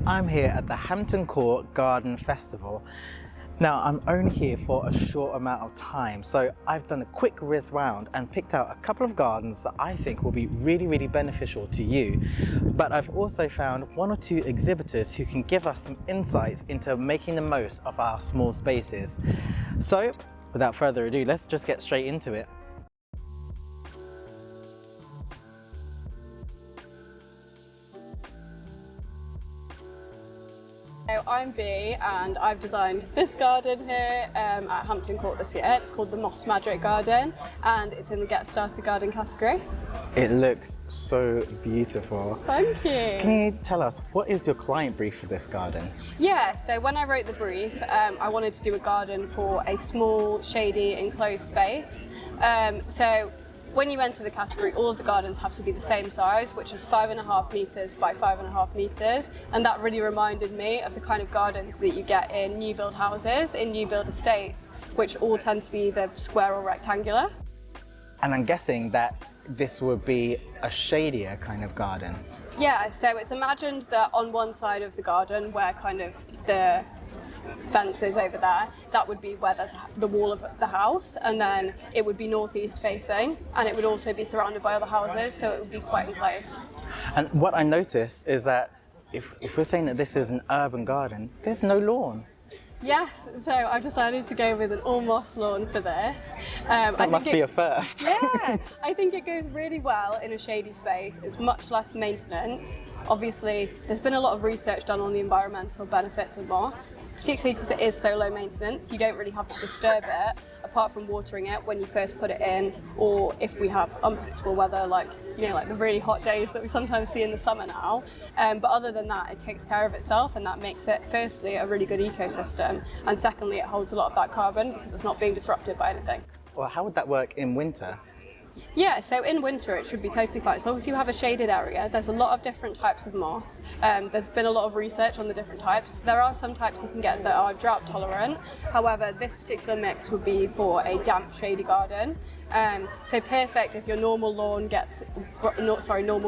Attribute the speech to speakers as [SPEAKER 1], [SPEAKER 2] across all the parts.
[SPEAKER 1] I'm here at the Hampton Court Garden Festival. Now, I'm only here for a short amount of time, so I've done a quick whiz round and picked out a couple of gardens that I think will be really beneficial to you. But I've also found one or two exhibitors who can give us some insights into making the most of our small spaces. So, without further ado, let's just get straight into it.
[SPEAKER 2] So I'm Bea and I've designed this garden here at Hampton Court this year. It's called the Moss Magic Garden and it's in the Get Started Garden category.
[SPEAKER 1] It looks so beautiful.
[SPEAKER 2] Thank you.
[SPEAKER 1] Can you tell us, what is your client brief for this garden?
[SPEAKER 2] Yeah, so when I wrote the brief, I wanted to do a garden for a small, shady, enclosed space. When you enter the category, all of the gardens have to be the same size, which is 5.5 metres by 5.5 metres. And that really reminded me of the kind of gardens that you get in new build houses, in new build estates, which all tend to be either square or rectangular.
[SPEAKER 1] And I'm guessing that this would be a shadier kind of garden.
[SPEAKER 2] Yeah, so it's imagined that on one side of the garden, where kind of the fence is over there, that would be where there's the wall of the house, and then it would be northeast facing, and it would also be surrounded by other houses, so it would be quite enclosed.
[SPEAKER 1] And what I noticed is that if we're saying that this is an urban garden, there's no lawn.
[SPEAKER 2] Yes, so I've decided to go with an all moss lawn for this.
[SPEAKER 1] That must be a first.
[SPEAKER 2] Yeah, I think it goes really well in a shady space. It's much less maintenance. Obviously, there's been a lot of research done on the environmental benefits of moss, particularly because it is so low maintenance. You don't really have to disturb it, apart from watering it when you first put it in, or if we have unpredictable weather, like the really hot days that we sometimes see in the summer now. But other than that, it takes care of itself, and that makes it, firstly, a really good ecosystem, and secondly, it holds a lot of that carbon because it's not being disrupted by anything.
[SPEAKER 1] Well, how would that work in winter?
[SPEAKER 2] Yeah, so in winter it should be totally fine. As long as you have a shaded area, there's a lot of different types of moss. There's been a lot of research on the different types. There are some types you can get that are drought tolerant. However, this particular mix would be for a damp, shady garden. So perfect if your normal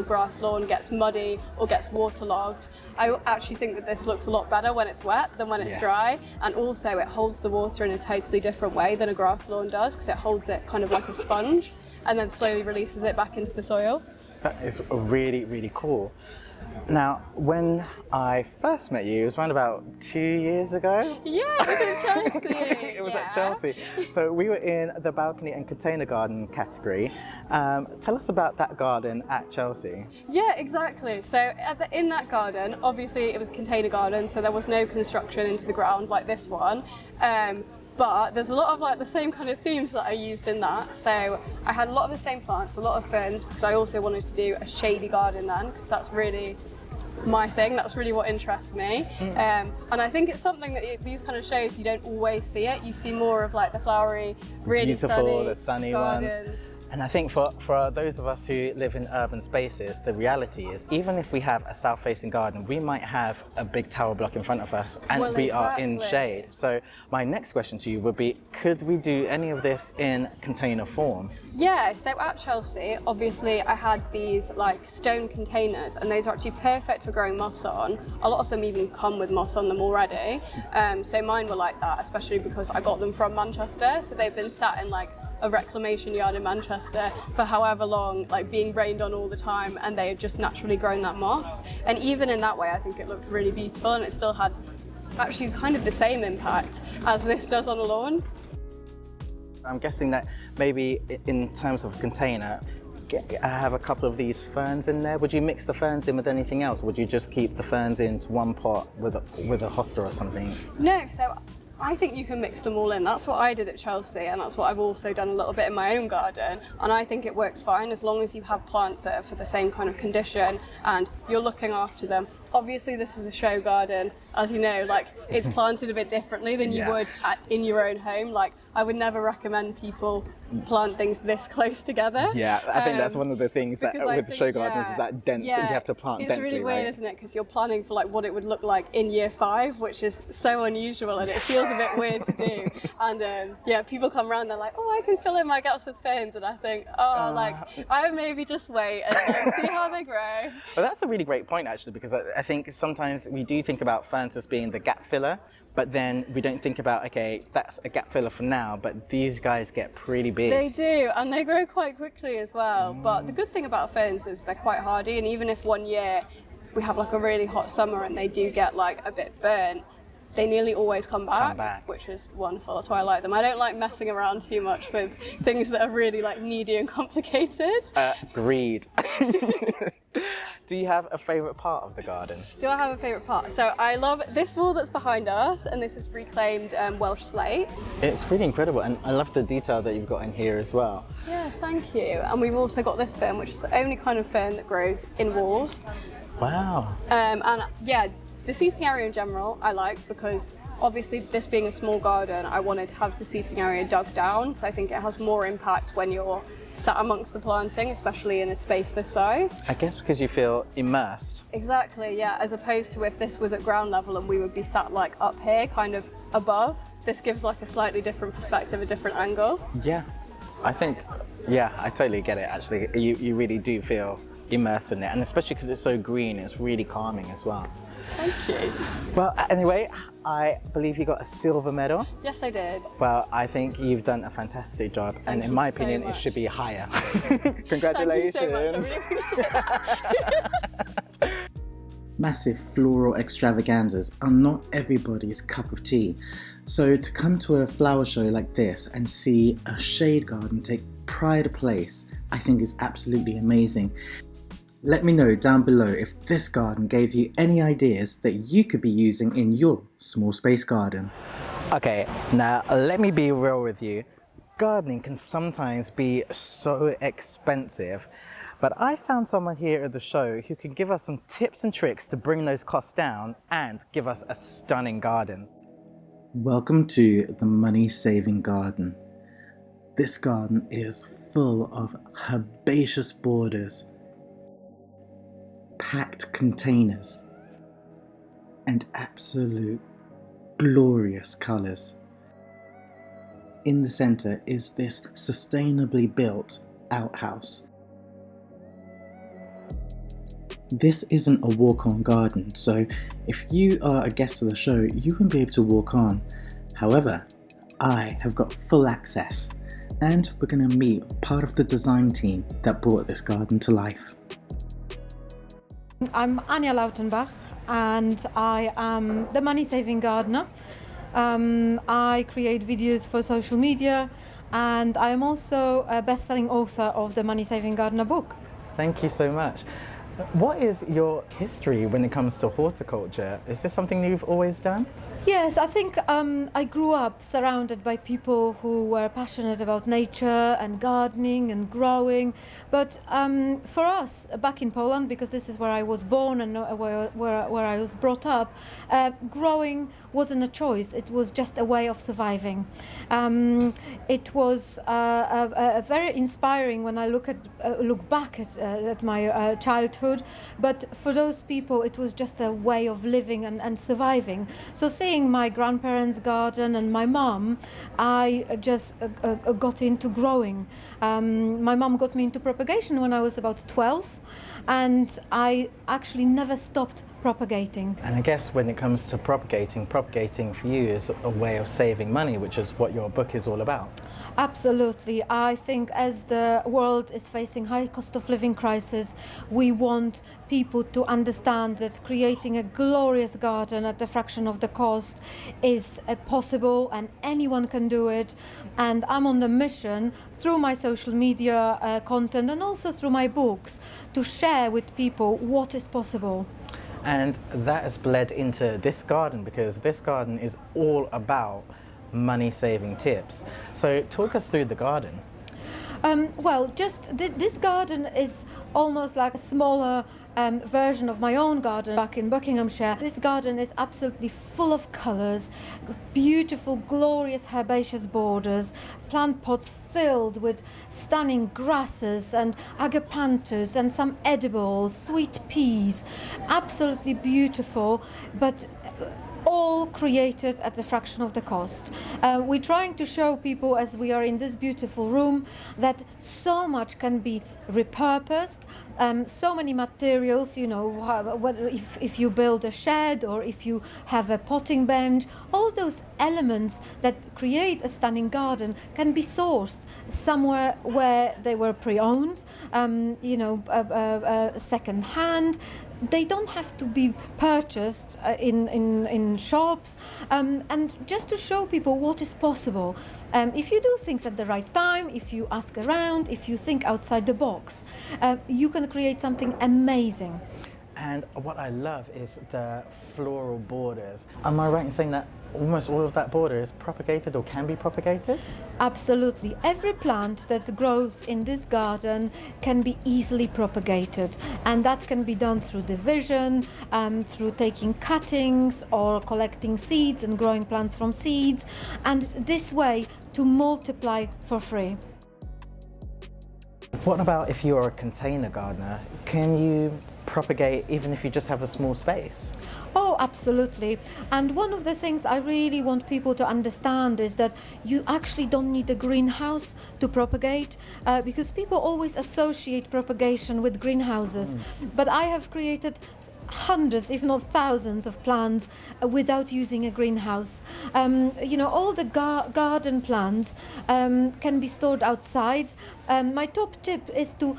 [SPEAKER 2] grass lawn gets muddy or gets waterlogged. I actually think that this looks a lot better when it's wet than when it's dry, and also it holds the water in a totally different way than a grass lawn does, because it holds it kind of like a sponge and then slowly releases it back into the soil.
[SPEAKER 1] That is really cool. Now, when I first met you, it was around about 2 years ago.
[SPEAKER 2] Yeah, it was at Chelsea.
[SPEAKER 1] It was at Chelsea. So we were in the balcony and container garden category. Tell us about that garden at Chelsea.
[SPEAKER 2] Yeah, exactly. So in that garden, obviously it was a container garden, so there was no construction into the ground like this one. But there's a lot of the same kind of themes that I used in that. So I had a lot of the same plants, a lot of ferns, because I also wanted to do a shady garden then, because that's really my thing, that's really what interests me. And I think it's something that these kind of shows, you don't always see it. You see more of the flowery, really
[SPEAKER 1] beautiful, sunny
[SPEAKER 2] gardens.
[SPEAKER 1] Ones. And I think for those of us who live in urban spaces, the reality is, even if we have a south-facing garden, we might have a big tower block in front of us, and we are in shade. So my next question to you would be, could we do any of this in container form?
[SPEAKER 2] Yeah, so at Chelsea, obviously I had these stone containers, and those are actually perfect for growing moss on. A lot of them even come with moss on them already. So mine were like that, especially because I got them from Manchester. So they've been sat in a reclamation yard in Manchester for however long, being rained on all the time, and they had just naturally grown that moss. And even in that way, I think it looked really beautiful, and it still had actually kind of the same impact as this does on a lawn.
[SPEAKER 1] I'm guessing that maybe in terms of container, I have a couple of these ferns in there. Would you mix the ferns in with anything else? Would you just keep the ferns into one pot with a hosta or something?
[SPEAKER 2] No, so I think you can mix them all in. That's what I did at Chelsea, and that's what I've also done a little bit in my own garden, and I think it works fine as long as you have plants that are for the same kind of condition and you're looking after them. Obviously this is a show garden, as you know, like it's planted a bit differently than you would in your own home. Like I would never recommend people plant things this close together.
[SPEAKER 1] Yeah, I think that's one of the things that with the show gardens is that dense, that you have to plant densely.
[SPEAKER 2] It's really weird, isn't it? Because you're planning for like what it would look like in year 5, which is so unusual, and it feels a bit weird to do. And people come around, they're like, oh, I can fill in my gaps with ferns, and I think, like I would maybe just wait and like, see how they grow.
[SPEAKER 1] Well, that's a really great point actually, because I think sometimes we do think about ferns as being the gap filler, but then we don't think about, okay, that's a gap filler for now, but these guys get pretty big.
[SPEAKER 2] They do, and they grow quite quickly as well. But the good thing about ferns is they're quite hardy, and even if one year we have like a really hot summer and they do get like a bit burnt, they nearly always come back, which is wonderful. That's why I like them. I don't like messing around too much with things that are really like needy and complicated.
[SPEAKER 1] Agreed. Do you have a favourite part of the garden?
[SPEAKER 2] Do I have a favourite part? So I love this wall that's behind us, and this is reclaimed Welsh slate.
[SPEAKER 1] It's really incredible, and I love the detail that you've got in here as well.
[SPEAKER 2] Yeah, thank you. And we've also got this fern, which is the only kind of fern that grows in walls.
[SPEAKER 1] Wow.
[SPEAKER 2] And yeah, the seating area in general I like, because obviously this being a small garden, I wanted to have the seating area dug down, so I think it has more impact when you're sat amongst the planting, especially in a space this size.
[SPEAKER 1] I guess because you feel immersed.
[SPEAKER 2] Exactly, yeah, as opposed to if this was at ground level and we would be sat like up here, kind of above. This gives like a slightly different perspective, a different angle.
[SPEAKER 1] Yeah, I think, I totally get it actually. You really do feel immersed in it, and especially because it's so green, it's really calming as well.
[SPEAKER 2] Thank you.
[SPEAKER 1] Well, anyway, I believe you got a silver medal.
[SPEAKER 2] Yes, I did.
[SPEAKER 1] Well, I think you've done a fantastic job, and in my opinion, it should be higher. Congratulations.
[SPEAKER 2] Thank you so much. I really appreciate it.
[SPEAKER 3] Massive floral extravaganzas are not everybody's cup of tea. So to come to a flower show like this and see a shade garden take pride of place, I think is absolutely amazing. Let me know down below if this garden gave you any ideas that you could be using in your small space garden.
[SPEAKER 1] Okay, now let me be real with you. Gardening can sometimes be so expensive, but I found someone here at the show who can give us some tips and tricks to bring those costs down and give us a stunning garden.
[SPEAKER 3] Welcome to the Money Saving Garden. This garden is full of herbaceous borders, packed containers, and absolute glorious colours. In the centre is this sustainably built outhouse. This isn't a walk-on garden, so if you are a guest of the show, you won't be able to walk on. However, I have got full access, and we're going to meet part of the design team that brought this garden to life.
[SPEAKER 4] I'm Anya Lautenbach, and I am the Money Saving Gardener. I create videos for social media, and I am also a best-selling author of the Money Saving Gardener book.
[SPEAKER 1] Thank you so much. What is your history when it comes to horticulture? Is this something you've always done?
[SPEAKER 4] Yes, I think I grew up surrounded by people who were passionate about nature and gardening and growing. But for us, back in Poland, because this is where I was born and where I was brought up, growing wasn't a choice. It was just a way of surviving. It was very inspiring when I look back at my childhood. But for those people, it was just a way of living and surviving. So seeing my grandparents' garden and my mum, I just got into growing. My mum got me into propagation when I was about 12, and I actually never stopped propagating.
[SPEAKER 1] And I guess when it comes to propagating for you is a way of saving money, which is what your book is all about.
[SPEAKER 4] Absolutely. I think as the world is facing high cost of living crisis, we want people to understand that creating a glorious garden at a fraction of the cost is possible, and anyone can do it. And I'm on the mission through my social media content and also through my books to share with people what is possible.
[SPEAKER 1] And that has bled into this garden, because this garden is all about money-saving tips. So talk us through the garden.
[SPEAKER 4] Well, just this garden is almost like a smaller version of my own garden back in Buckinghamshire. This garden is absolutely full of colours, beautiful, glorious herbaceous borders, plant pots filled with stunning grasses and agapanthus and some edibles, sweet peas. Absolutely beautiful, but all created at a fraction of the cost. We're trying to show people, as we are in this beautiful room, that so much can be repurposed. So many materials, you know, if you build a shed or if you have a potting bench, all those elements that create a stunning garden can be sourced somewhere where they were pre-owned, you know, second hand. They don't have to be purchased in shops, and just to show people what is possible. If you do things at the right time, if you ask around, if you think outside the box, you can create something amazing.
[SPEAKER 1] And what I love is the floral borders. Am I right in saying that almost all of that border is propagated or can be propagated?
[SPEAKER 4] Absolutely. Every plant that grows in this garden can be easily propagated, and that can be done through division, through taking cuttings or collecting seeds and growing plants from seeds, and this way to multiply for free.
[SPEAKER 1] What about if you're a container gardener? Can you propagate even if you just have a small space?
[SPEAKER 4] Oh, absolutely. And one of the things I really want people to understand is that you actually don't need a greenhouse to propagate, because people always associate propagation with greenhouses. But I have created hundreds, if not thousands, of plants without using a greenhouse. You know, all the garden plants can be stored outside. My top tip is to,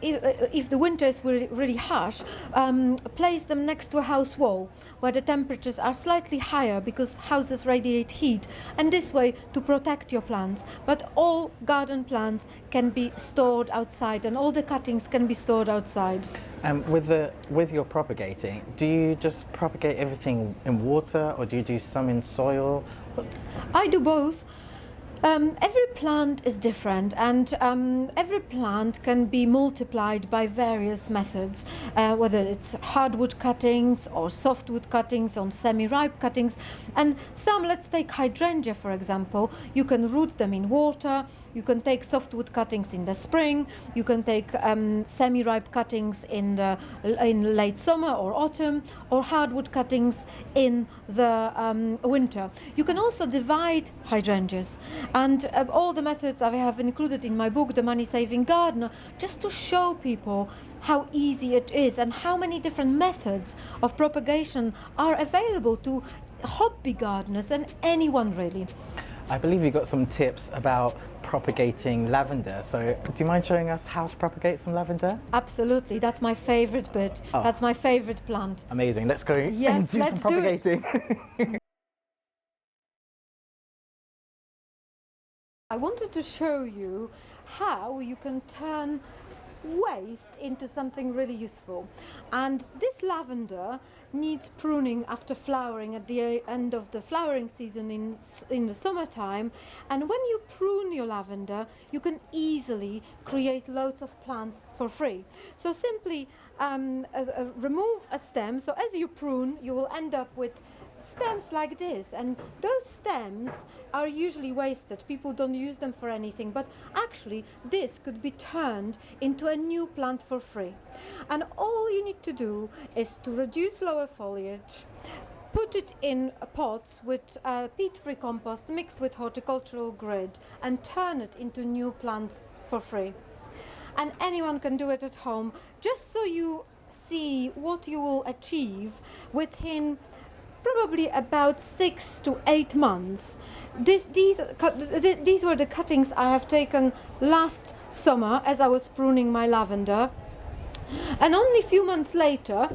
[SPEAKER 4] if the winter is really harsh, place them next to a house wall where the temperatures are slightly higher because houses radiate heat, and this way to protect your plants. But all garden plants can be stored outside, and all the cuttings can be stored outside.
[SPEAKER 1] And with your propagating, do you just propagate everything in water or do you do some in soil?
[SPEAKER 4] I do both. Every plant is different, and every plant can be multiplied by various methods, whether it's hardwood cuttings or softwood cuttings on semi-ripe cuttings. And some, let's take hydrangea for example, you can root them in water, you can take softwood cuttings in the spring, you can take semi-ripe cuttings in late summer or autumn, or hardwood cuttings in the winter. You can also divide hydrangeas. And all the methods I have included in my book, The Money Saving Gardener, just to show people how easy it is and how many different methods of propagation are available to hobby gardeners and anyone really.
[SPEAKER 1] I believe you got some tips about propagating lavender, so do you mind showing us how to propagate some lavender?
[SPEAKER 4] Absolutely, that's my favorite bit.
[SPEAKER 1] Oh.
[SPEAKER 4] That's my favorite plant.
[SPEAKER 1] Amazing, let's go
[SPEAKER 4] Yes,
[SPEAKER 1] and do
[SPEAKER 4] let's
[SPEAKER 1] some
[SPEAKER 4] do it.
[SPEAKER 1] propagating.
[SPEAKER 4] I wanted to show you how you can turn waste into something really useful. And this lavender needs pruning after flowering at the end of the flowering season in the summertime. And when you prune your lavender, you can easily create loads of plants for free. So simply remove a stem. So as you prune, you will end up with stems like this, and those stems are usually wasted. People don't use them for anything, but actually this could be turned into a new plant for free. And all you need to do is to reduce lower foliage, put it in pots with peat-free compost mixed with horticultural grid, and turn it into new plants for free. And anyone can do it at home, just so you see what you will achieve within probably about 6 to 8 months. These were the cuttings I have taken last summer as I was pruning my lavender. And only a few months later,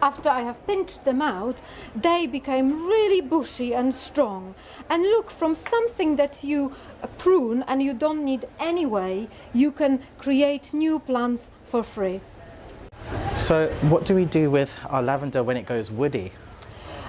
[SPEAKER 4] after I have pinched them out, they became really bushy and strong. And look, from something that you prune and you don't need anyway, you can create new plants for free.
[SPEAKER 1] So what do we do with our lavender when it goes woody?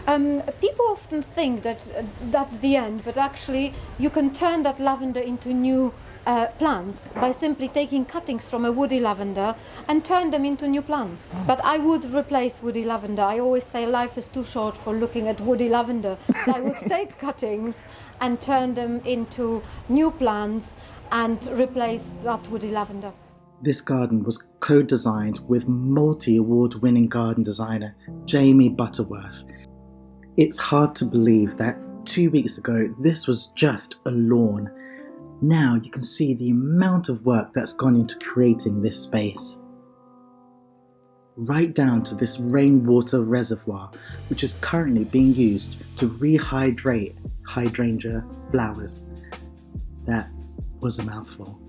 [SPEAKER 4] People often think that that's the end, but actually you can turn that lavender into new plants by simply taking cuttings from a woody lavender and turn them into new plants. But I would replace woody lavender. I always say life is too short for looking at woody lavender. So I would take cuttings and turn them into new plants and replace that woody lavender.
[SPEAKER 3] This garden was co-designed with multi-award-winning garden designer Jamie Butterworth. It's hard to believe that 2 weeks ago this was just a lawn. Now you can see the amount of work that's gone into creating this space. Right down to this rainwater reservoir, which is currently being used to rehydrate hydrangea flowers. That was a mouthful.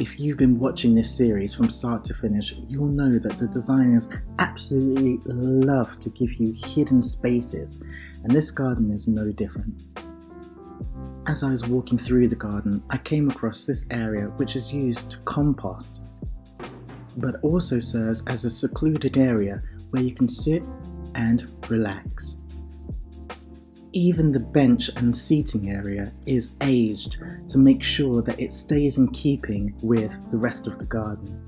[SPEAKER 3] If you've been watching this series from start to finish, you'll know that the designers absolutely love to give you hidden spaces, and this garden is no different. As I was walking through the garden, I came across this area which is used to compost, but also serves as a secluded area where you can sit and relax. Even the bench and seating area is aged to make sure that it stays in keeping with the rest of the garden.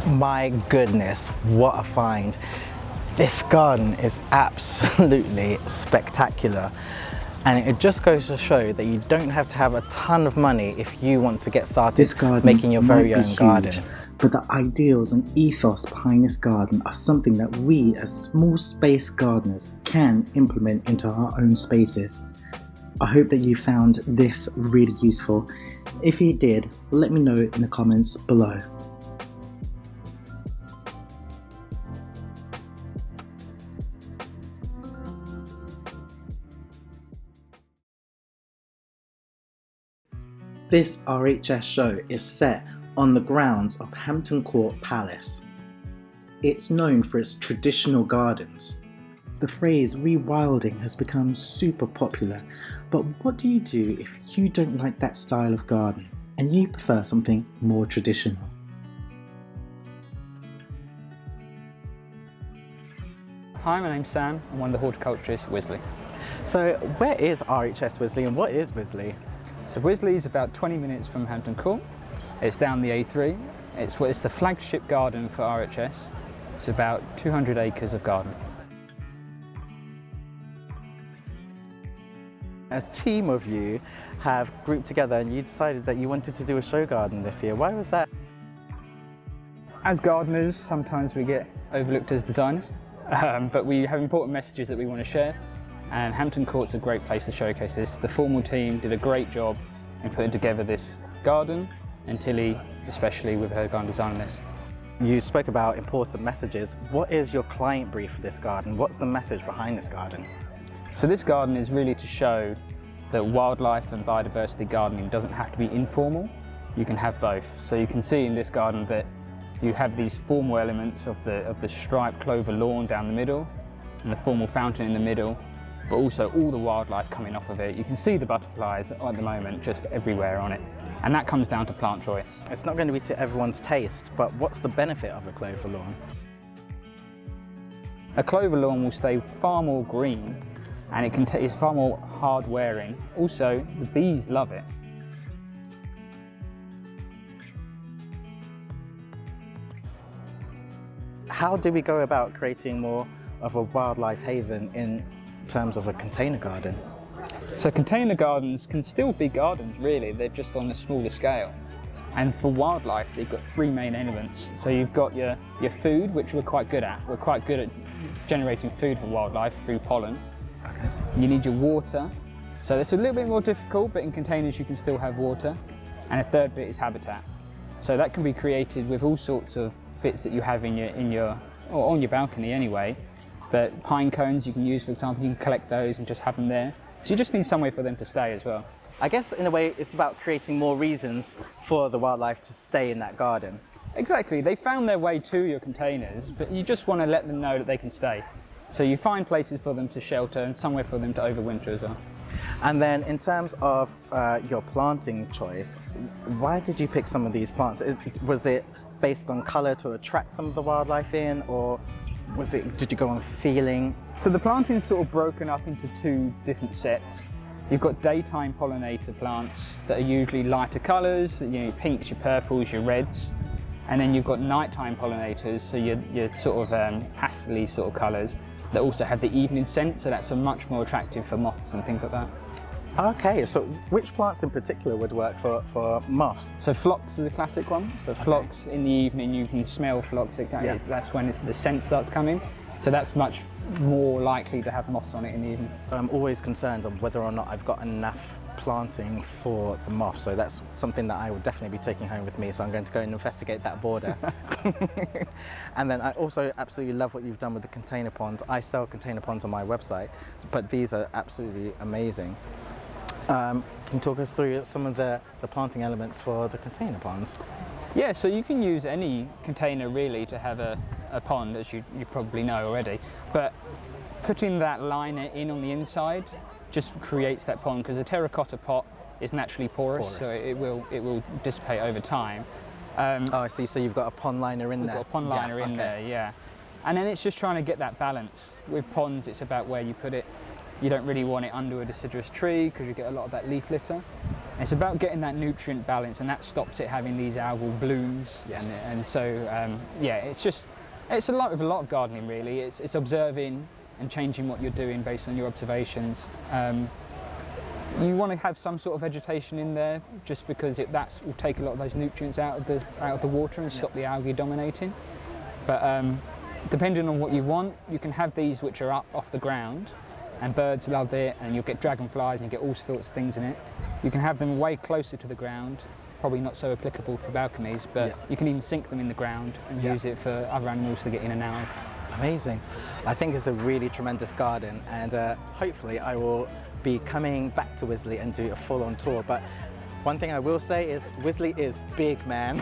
[SPEAKER 1] My goodness, what a find. This garden is absolutely spectacular. And it just goes to show that you don't have to have a ton of money if you want to get started making your very own garden.
[SPEAKER 3] But the ideals and ethos behind this garden are something that we as small space gardeners can implement into our own spaces. I hope that you found this really useful. If you did, let me know in the comments below. This RHS show is set on the grounds of Hampton Court Palace. It's known for its traditional gardens. The phrase rewilding has become super popular, but what do you do if you don't like that style of garden and you prefer something more traditional?
[SPEAKER 5] Hi, my name's Sam. I'm one of the horticulturists at Wisley.
[SPEAKER 1] So where is RHS Wisley and what is Wisley?
[SPEAKER 5] So Wisley is about 20 minutes from Hampton Court. It's down the A3. It's the flagship garden for RHS. It's about 200 acres of garden.
[SPEAKER 1] A team of you have grouped together and you decided that you wanted to do a show garden this year. Why was that?
[SPEAKER 5] As gardeners, sometimes we get overlooked as designers, but we have important messages that we want to share, and Hampton Court's a great place to showcase this. The formal team did a great job in putting together this garden, and Tilly especially with her garden design on this.
[SPEAKER 1] You spoke about important messages. What is your client brief for this garden? What's the message behind this garden?
[SPEAKER 5] So this garden is really to show that wildlife and biodiversity gardening doesn't have to be informal. You can have both. So you can see in this garden that you have these formal elements of the striped clover lawn down the middle and the formal fountain in the middle, but also all the wildlife coming off of it. You can see the butterflies at the moment just everywhere on it. And that comes down to plant choice.
[SPEAKER 1] It's not going to be to everyone's taste, but what's the benefit of a clover lawn?
[SPEAKER 5] A clover lawn will stay far more green, and it's far more hard wearing. Also, the bees love it.
[SPEAKER 1] How do we go about creating more of a wildlife haven in terms of a container garden?
[SPEAKER 5] So container gardens can still be gardens really, they're just on a smaller scale. And for wildlife, they've got three main elements. So you've got your food, which we're quite good at. We're quite good at generating food for wildlife through pollen.
[SPEAKER 1] Okay.
[SPEAKER 5] You need your water. So it's a little bit more difficult, but in containers you can still have water. And a third bit is habitat. So that can be created with all sorts of bits that you have on your balcony anyway. But pine cones you can use, for example, you can collect those and just have them there. So you just need somewhere for them to stay as well.
[SPEAKER 1] I guess in a way it's about creating more reasons for the wildlife to stay in that garden.
[SPEAKER 5] Exactly, they found their way to your containers, but you just want to let them know that they can stay. So you find places for them to shelter and somewhere for them to overwinter as well.
[SPEAKER 1] And then in terms of your planting choice, why did you pick some of these plants? Was it based on colour to attract some of the wildlife in, or? did you go on feeling?
[SPEAKER 5] So the planting's sort of broken up into two different sets. You've got daytime pollinator plants that are usually lighter colours, your pinks, your purples, your reds. And then you've got nighttime pollinators, so your sort of pastel-y sort of colours that also have the evening scent, so that's much more attractive for moths and things like that.
[SPEAKER 1] Okay, so which plants in particular would work for moths?
[SPEAKER 5] So phlox is a classic one. So phlox in the evening, you can smell phlox. That's when the scent starts coming. So that's much more likely to have moths on it in the evening.
[SPEAKER 1] I'm always concerned on whether or not I've got enough planting for the moths, so that's something that I will definitely be taking home with me, so I'm going to go and investigate that border. And then I also absolutely love what you've done with the container ponds. I sell container ponds on my website, but these are absolutely amazing. Can you talk us through some of the planting elements for the container ponds?
[SPEAKER 5] Yeah, so you can use any container really to have a pond, as you probably know already, but putting that liner in on the inside just creates that pond, because a terracotta pot is naturally porous. So it will dissipate over time.
[SPEAKER 1] Oh, I see, so you've got a pond liner in there.
[SPEAKER 5] We've got a pond liner in there, yeah. And then it's just trying to get that balance. With ponds, it's about where you put it. You don't really want it under a deciduous tree because you get a lot of that leaf litter. And it's about getting that nutrient balance, and that stops it having these algal blooms.
[SPEAKER 1] Yes.
[SPEAKER 5] And so, yeah, it's a lot of gardening really. It's observing and changing what you're doing based on your observations. You want to have some sort of vegetation in there, just because that will take a lot of those nutrients out of the water and stop the algae dominating. But depending on what you want, you can have these which are up off the ground, and birds love it, and you'll get dragonflies and you get all sorts of things in it. You can have them way closer to the ground, probably not so applicable for balconies, but you can even sink them in the ground and use it for other animals to get in and out of.
[SPEAKER 1] Amazing. I think it's a really tremendous garden, and hopefully I will be coming back to Wisley and do a full-on tour. But one thing I will say is Wisley is big, man.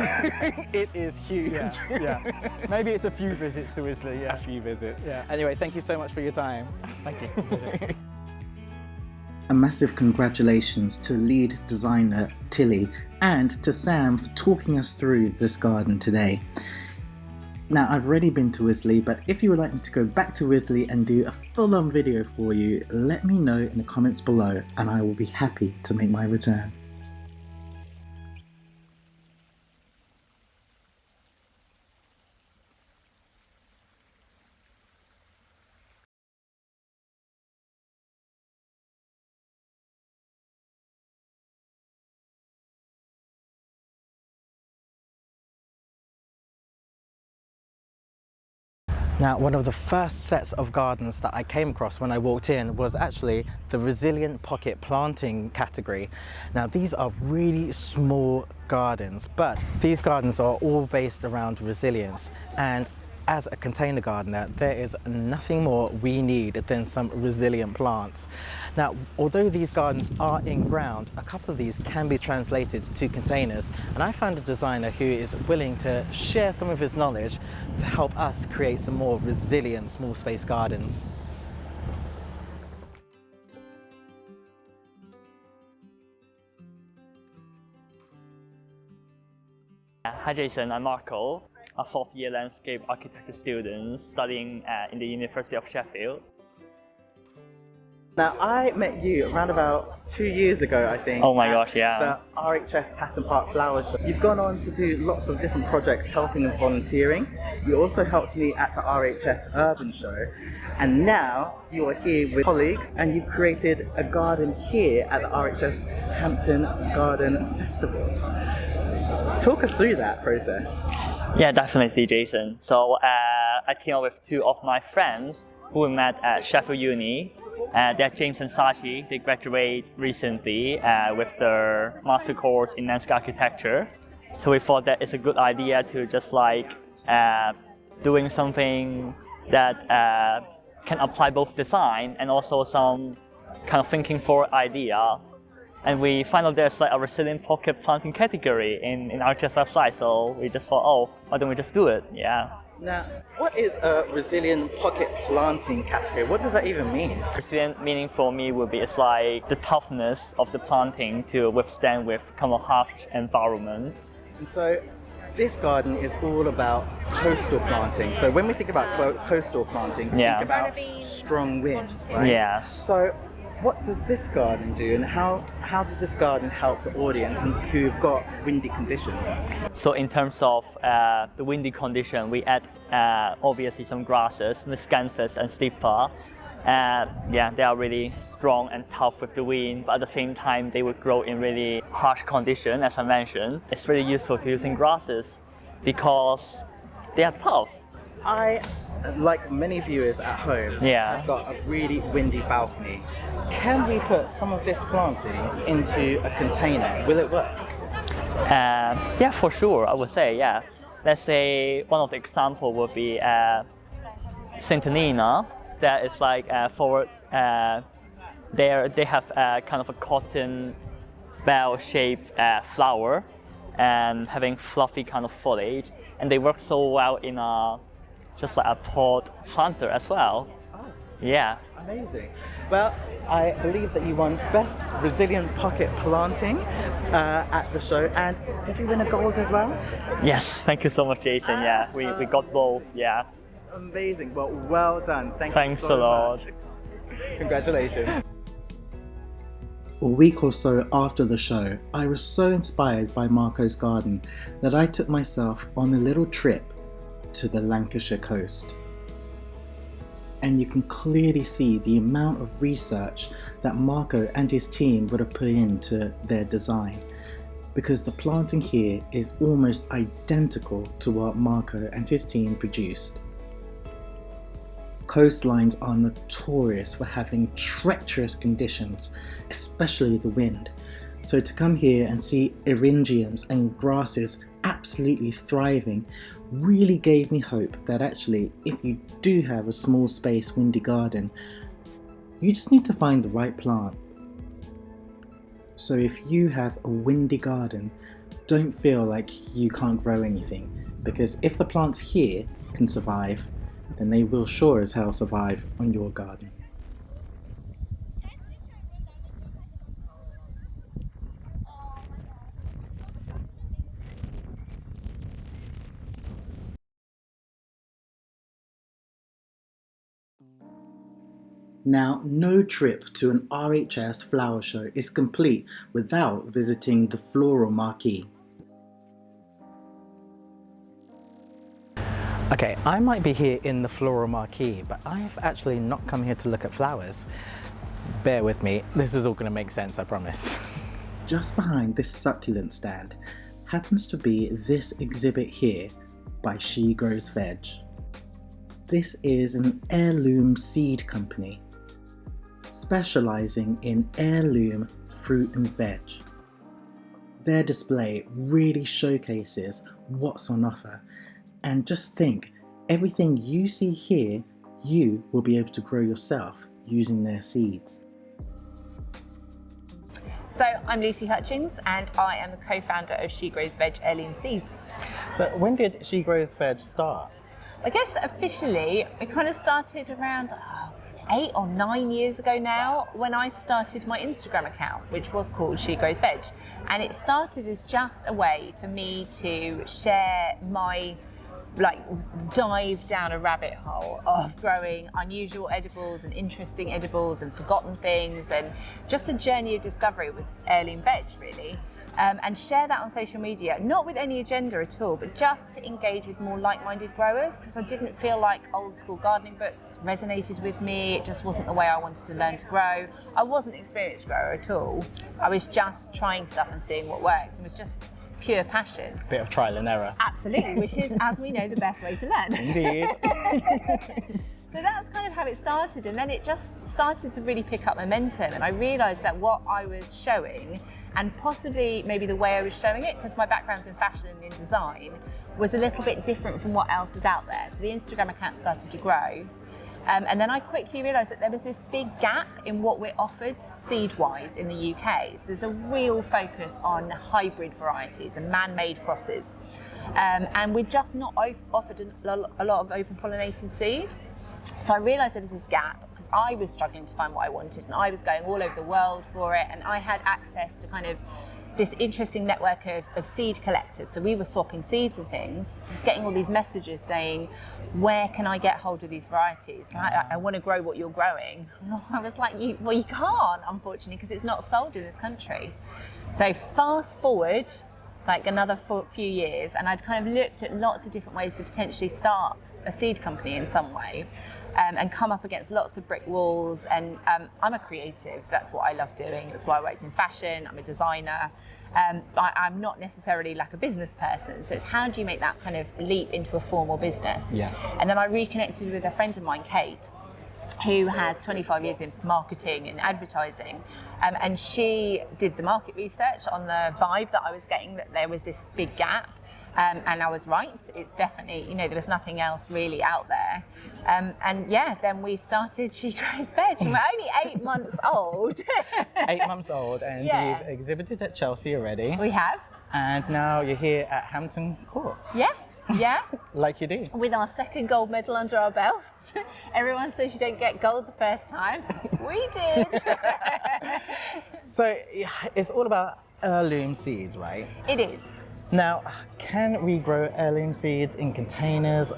[SPEAKER 1] It is huge.
[SPEAKER 5] Yeah. Maybe it's a few visits to Wisley, yeah.
[SPEAKER 1] A few visits.
[SPEAKER 5] Yeah.
[SPEAKER 1] Anyway, thank you so much for your time.
[SPEAKER 5] Thank you.
[SPEAKER 3] A massive congratulations to lead designer Tilly and to Sam for talking us through this garden today. Now, I've already been to Wisley, but if you would like me to go back to Wisley and do a full-on video for you, let me know in the comments below and I will be happy to make my return.
[SPEAKER 1] Now, one of the first sets of gardens that I came across when I walked in was actually the resilient pocket planting category. Now, these are really small gardens, but these gardens are all based around resilience, and as a container gardener, there is nothing more we need than some resilient plants. Now, although these gardens are in ground, a couple of these can be translated to containers, and I found a designer who is willing to share some of his knowledge to help us create some more resilient small space gardens.
[SPEAKER 6] Hi Jason, I'm Marko, a fourth-year landscape architecture student studying in the University of Sheffield.
[SPEAKER 1] Now, I met you around about 2 years ago, I think.
[SPEAKER 6] Oh my gosh, yeah.
[SPEAKER 1] The RHS Hampton Court Flower Show. You've gone on to do lots of different projects helping and volunteering. You also helped me at the RHS Urban Show. And now you are here with colleagues and you've created a garden here at the RHS Hampton Garden Festival. Talk us through that process.
[SPEAKER 6] Yeah, definitely, Jason. So I came up with two of my friends who we met at Sheffield Uni. They're James and Sashi. They graduated recently with their master course in landscape architecture. So we thought that it's a good idea to just like doing something that can apply both design and also some kind of thinking forward idea. And we found out there's like a resilient pocket planting category in RHS website, so we just thought, oh, why don't we just do it? Yeah.
[SPEAKER 1] Now, what is a resilient pocket planting category? What does that even mean?
[SPEAKER 6] Resilient meaning for me would be it's like the toughness of the planting to withstand with kind of harsh environment.
[SPEAKER 1] And so, this garden is all about coastal planting. So when we think about coastal planting, we
[SPEAKER 6] Yeah.
[SPEAKER 1] think about strong winds, right?
[SPEAKER 6] Yes.
[SPEAKER 1] So what does this garden do, and how does this garden help the audience who've got windy conditions?
[SPEAKER 6] So in terms of the windy condition, we add obviously some grasses, miscanthus and stipa. Yeah, they are really strong and tough with the wind, but at the same time they will grow in really harsh condition, as I mentioned. It's really useful to using grasses because they are tough.
[SPEAKER 1] I, like many viewers at home,
[SPEAKER 6] Yeah.
[SPEAKER 1] have got a really windy balcony. Can we put some of this planting into a container? Will it work?
[SPEAKER 6] Yeah, for sure, I would say, yeah. Let's say one of the example would be Centenina. That is like forward. They have kind of a cotton bell-shaped flower and having fluffy kind of foliage, and they work so well in just like a pot planter as well.
[SPEAKER 1] Oh,
[SPEAKER 6] Yeah.
[SPEAKER 1] amazing. Well, I believe that you won Best Resilient Pocket Planting at the show, and did you win a gold as well?
[SPEAKER 6] Yes. Thank you so much, Jason. Yeah, we got both. Yeah.
[SPEAKER 1] Amazing. Well done.
[SPEAKER 6] Thanks
[SPEAKER 1] you so
[SPEAKER 6] a lot.
[SPEAKER 1] much. Congratulations.
[SPEAKER 3] A week or so after the show, I was so inspired by Marko's garden that I took myself on a little trip to the Lancashire coast. And you can clearly see the amount of research that Marko and his team would have put into their design, because the planting here is almost identical to what Marko and his team produced. Coastlines are notorious for having treacherous conditions, especially the wind. So to come here and see eryngiums and grasses absolutely thriving really gave me hope that actually, if you do have a small space windy garden, you just need to find the right plant. So if you have a windy garden, don't feel like you can't grow anything, because if the plants here can survive, then they will sure as hell survive on your garden. Now, no trip to an RHS flower show is complete without visiting the Floral Marquee.
[SPEAKER 1] Okay, I might be here in the Floral Marquee, but I've actually not come here to look at flowers. Bear with me, this is all going to make sense, I promise.
[SPEAKER 3] Just behind this succulent stand happens to be this exhibit here by She Grows Veg. This is an heirloom seed company specializing in heirloom fruit and veg. Their display really showcases what's on offer, and just think, everything you see here, you will be able to grow yourself using their seeds.
[SPEAKER 7] So I'm Lucy Hutchings and I am the co-founder of She Grows Veg Heirloom Seeds.
[SPEAKER 1] So when did She Grows Veg start?
[SPEAKER 7] I guess officially it kind of started around 8 or 9 years ago now, when I started my Instagram account, which was called She Grows Veg. And it started as just a way for me to share my dive down a rabbit hole of growing unusual edibles and interesting edibles and forgotten things, and just a journey of discovery with heirloom veg, really. And share that on social media, not with any agenda at all, but just to engage with more like-minded growers, because I didn't feel like old school gardening books resonated with me. It just wasn't the way I wanted to learn to grow. I wasn't an experienced grower at all. I was just trying stuff and seeing what worked. It was just pure passion.
[SPEAKER 1] Bit of trial and error.
[SPEAKER 7] Absolutely, which is, as we know, the best way to learn.
[SPEAKER 1] Indeed.
[SPEAKER 7] So that's kind of how it started, and then it just started to really pick up momentum, and I realised that what I was showing, and possibly maybe the way I was showing it, because my background's in fashion and in design, was a little bit different from what else was out there. So the Instagram account started to grow. And then I quickly realised that there was this big gap in what we're offered seed-wise in the UK. So there's a real focus on hybrid varieties and man-made crosses. And we're just not offered a lot of open pollinated seed. So I realised there was this gap because I was struggling to find what I wanted, and I was going all over the world for it, and I had access to kind of this interesting network of seed collectors. So we were swapping seeds and things. I was getting all these messages saying, where can I get hold of these varieties? I want to grow what you're growing. I was like, you can't, unfortunately, because it's not sold in this country. So fast forward like another few years, and I'd kind of looked at lots of different ways to potentially start a seed company in some way. And come up against lots of brick walls, and I'm a creative, that's what I love doing, that's why I worked in fashion, I'm a designer. I'm not necessarily like a business person, so it's how do you make that kind of leap into a formal business?
[SPEAKER 1] Yeah.
[SPEAKER 7] And then I reconnected with a friend of mine, Kate, who has 25 years in marketing and advertising, and she did the market research on the vibe that I was getting, that there was this big gap. And I was right, it's definitely, there was nothing else really out there. And yeah, then we started She Grows Veg, and we're only 8 months old.
[SPEAKER 1] 8 months old, and
[SPEAKER 7] Yeah.
[SPEAKER 1] you've exhibited at Chelsea already.
[SPEAKER 7] We have.
[SPEAKER 1] And now you're here at Hampton Court,
[SPEAKER 7] Yeah,
[SPEAKER 1] like you do.
[SPEAKER 7] with our second gold medal under our belts. Everyone says you don't get gold the first time. We did.
[SPEAKER 1] So it's all about heirloom seeds, right?
[SPEAKER 7] It is.
[SPEAKER 1] Now, can we grow heirloom seeds in containers?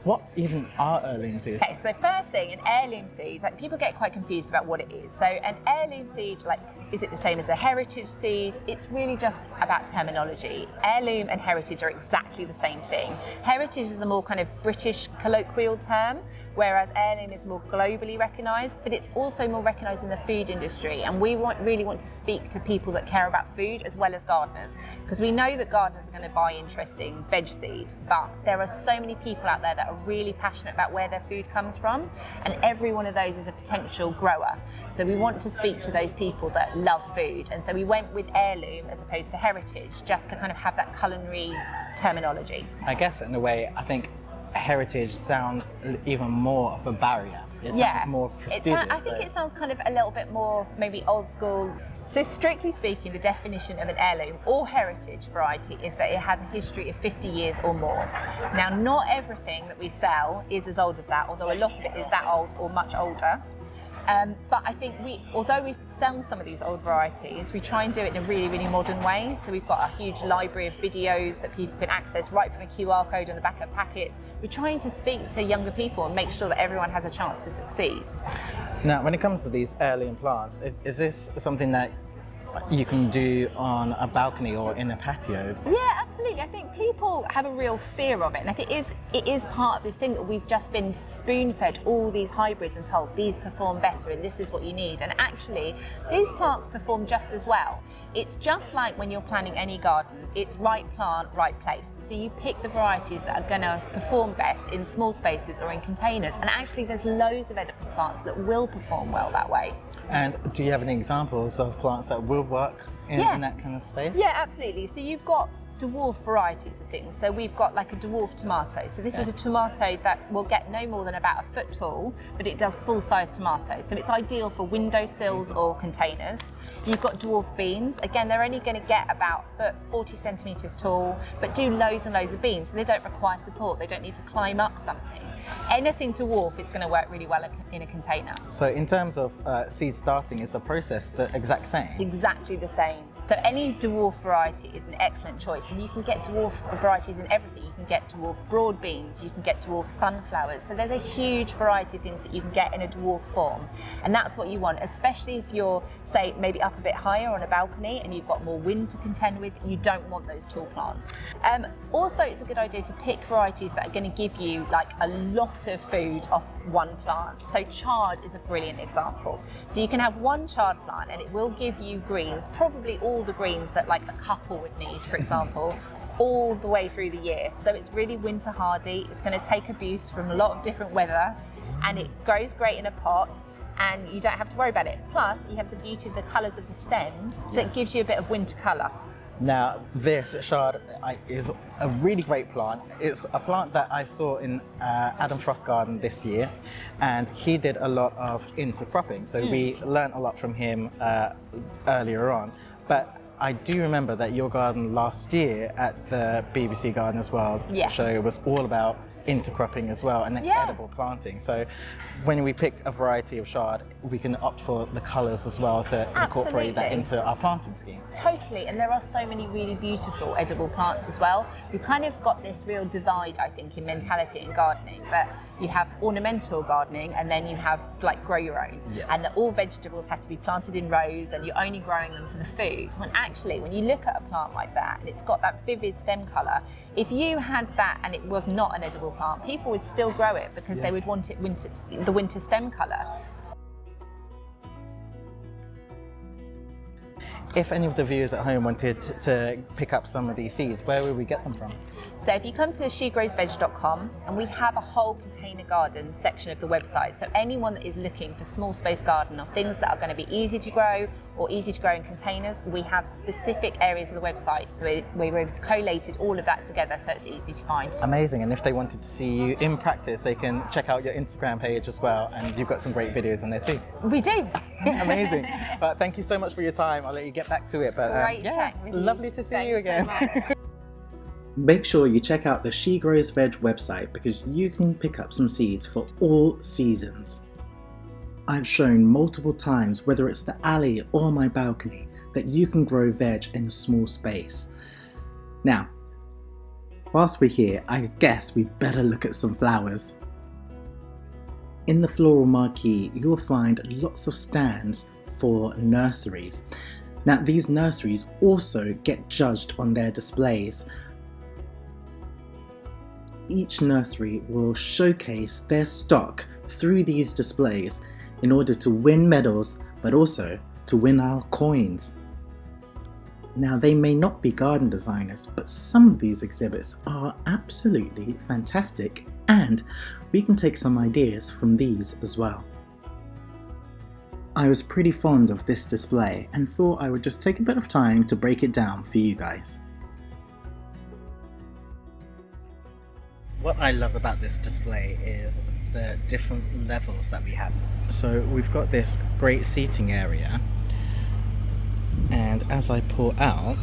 [SPEAKER 1] What even are heirloom seeds?
[SPEAKER 7] Okay, so first thing, an heirloom seed, like people get quite confused about what it is. So an heirloom seed, like, is it the same as a heritage seed? It's really just about terminology. Heirloom and heritage are exactly the same thing. Heritage is a more kind of British colloquial term, whereas heirloom is more globally recognised, but it's also more recognised in the food industry. And we really want to speak to people that care about food as well as gardeners, because we know that gardeners are going to buy interesting veg seed, but there are so many people out there that are really passionate about where their food comes from, and every one of those is a potential grower. So we want to speak to those people that love food, and so we went with heirloom as opposed to heritage, just to kind of have that culinary terminology.
[SPEAKER 1] I guess in a way, I think heritage sounds even more of a barrier. It sounds more prestigious.
[SPEAKER 7] I think it sounds kind of a little bit more maybe old school. So strictly speaking, the definition of an heirloom or heritage variety is that it has a history of 50 years or more. Now, not everything that we sell is as old as that, although a lot of it is that old or much older. But I think although we sell some of these old varieties, we try and do it in a really, really modern way. So we've got a huge library of videos that people can access right from a QR code on the back of packets. We're trying to speak to younger people and make sure that everyone has a chance to succeed.
[SPEAKER 1] Now, when it comes to these heirloom plants, is this something that you can do on a balcony or in a patio?
[SPEAKER 7] Yeah, absolutely. I think people have a real fear of it, and I think it is part of this thing that we've just been spoon-fed all these hybrids and told these perform better and this is what you need. And actually, these plants perform just as well. It's just like when you're planning any garden, it's right plant, right place. So you pick the varieties that are going to perform best in small spaces or in containers. And actually, there's loads of edible plants that will perform well that way.
[SPEAKER 1] And do you have any examples of plants that will work in that kind of space?
[SPEAKER 7] Yeah, absolutely. So you've got dwarf varieties of things. So we've got like a dwarf tomato. So this is a tomato that will get no more than about a foot tall, but it does full-size tomatoes. So it's ideal for windowsills or containers. You've got dwarf beans. Again, they're only going to get about 40 centimetres tall, but do loads and loads of beans. So they don't require support. They don't need to climb up something. Anything dwarf is going to work really well in a container.
[SPEAKER 1] So in terms of seed starting, is the process the exact same?
[SPEAKER 7] Exactly the same. So any dwarf variety is an excellent choice, and you can get dwarf varieties in everything. You can get dwarf broad beans, you can get dwarf sunflowers. So there's a huge variety of things that you can get in a dwarf form, and that's what you want, especially if you're, say, maybe up a bit higher on a balcony and you've got more wind to contend with. You don't want those tall plants. Also, it's a good idea to pick varieties that are going to give you like a lot of food off one plant. So chard is a brilliant example. So you can have one chard plant and it will give you greens, probably all the greens that like a couple would need, for example, all the way through the year. So it's really winter hardy. It's going to take abuse from a lot of different weather, and it grows great in a pot, and you don't have to worry about it. Plus, you have the beauty of the colours of the stems, so it gives you a bit of winter colour.
[SPEAKER 1] Now, this chard is a really great plant. It's a plant that I saw in Adam Frost's garden this year, and he did a lot of intercropping. So we learned a lot from him earlier on. But I do remember that your garden last year at the BBC Gardeners World show was all about intercropping as well, and then
[SPEAKER 7] Yeah.
[SPEAKER 1] edible planting. So when we pick a variety of chard, we can opt for the colours as well to incorporate that
[SPEAKER 7] Absolutely.
[SPEAKER 1] into our planting scheme.
[SPEAKER 7] Totally, and there are so many really beautiful edible plants as well. We've kind of got this real divide, I think, in mentality in gardening, but you have ornamental gardening and then you have like grow your own.
[SPEAKER 1] Yeah.
[SPEAKER 7] And that all vegetables have to be planted in rows and you're only growing them for the food. When actually, when you look at a plant like that and it's got that vivid stem colour, if you had that and it was not an edible plant, people would still grow it because they would want it the winter stem colour.
[SPEAKER 1] If any of the viewers at home wanted to pick up some of these seeds, where would we get them from?
[SPEAKER 7] So if you come to shegrowsveg.com, and we have a whole container garden section of the website, so anyone that is looking for small space garden or things that are going to be easy to grow or easy to grow in containers, we have specific areas of the website. So we've collated all of that together so it's easy to find.
[SPEAKER 1] Amazing, and if they wanted to see you in practice, they can check out your Instagram page as well, and you've got some great videos on there too.
[SPEAKER 7] We do.
[SPEAKER 1] Amazing. But thank you so much for your time. I'll let you get back to it. But
[SPEAKER 7] Great
[SPEAKER 1] yeah,
[SPEAKER 7] chatting with you.
[SPEAKER 1] lovely to see you
[SPEAKER 7] Thanks so
[SPEAKER 1] again.
[SPEAKER 7] much.
[SPEAKER 3] Make sure you check out the She Grows Veg website because you can pick up some seeds for all seasons. I've shown multiple times, whether it's the alley or my balcony, that you can grow veg in a small space. Now, whilst we're here, I guess we better look at some flowers. In the Floral Marquee, you'll find lots of stands for nurseries. Now, these nurseries also get judged on their displays. Each nursery will showcase their stock through these displays in order to win medals, but also to win our coins. Now, they may not be garden designers, but some of these exhibits are absolutely fantastic, and we can take some ideas from these as well. I was pretty fond of this display and thought I would just take a bit of time to break it down for you guys.
[SPEAKER 1] What I love about this display is the different levels that we have. So we've got this great seating area, and as I pull out,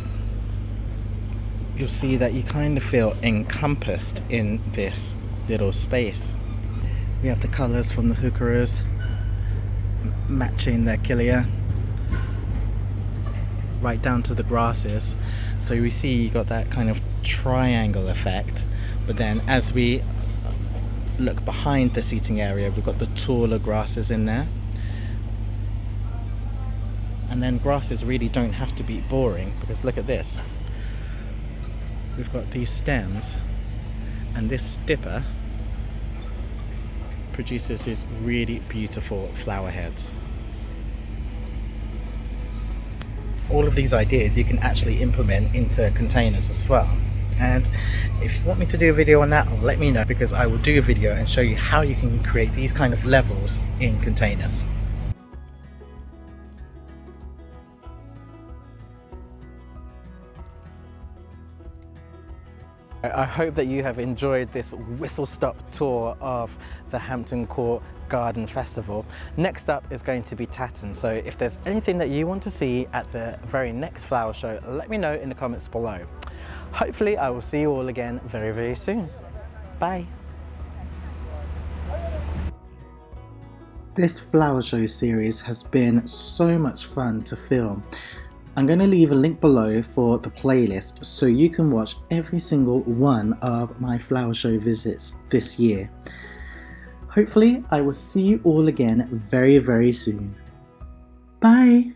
[SPEAKER 1] you'll see that you kind of feel encompassed in this little space. We have the colours from the heucheras matching the achillea right down to the grasses. So we see you got that kind of triangle effect, but then as we look behind the seating area, we've got the taller grasses in there. And then grasses really don't have to be boring, because look at this. We've got these stems, and this stipper produces these really beautiful flower heads. All of these ideas you can actually implement into containers as well. And if you want me to do a video on that, let me know, because I will do a video and show you how you can create these kind of levels in containers. I hope that you have enjoyed this whistle-stop tour of the Hampton Court Garden Festival. Next up is going to be Tatton, so if there's anything that you want to see at the very next flower show, let me know in the comments below. Hopefully I will see you all again very, very soon. Bye.
[SPEAKER 3] This flower show series has been so much fun to film. I'm going to leave a link below for the playlist so you can watch every single one of my flower show visits this year. Hopefully I will see you all again very, very soon. Bye!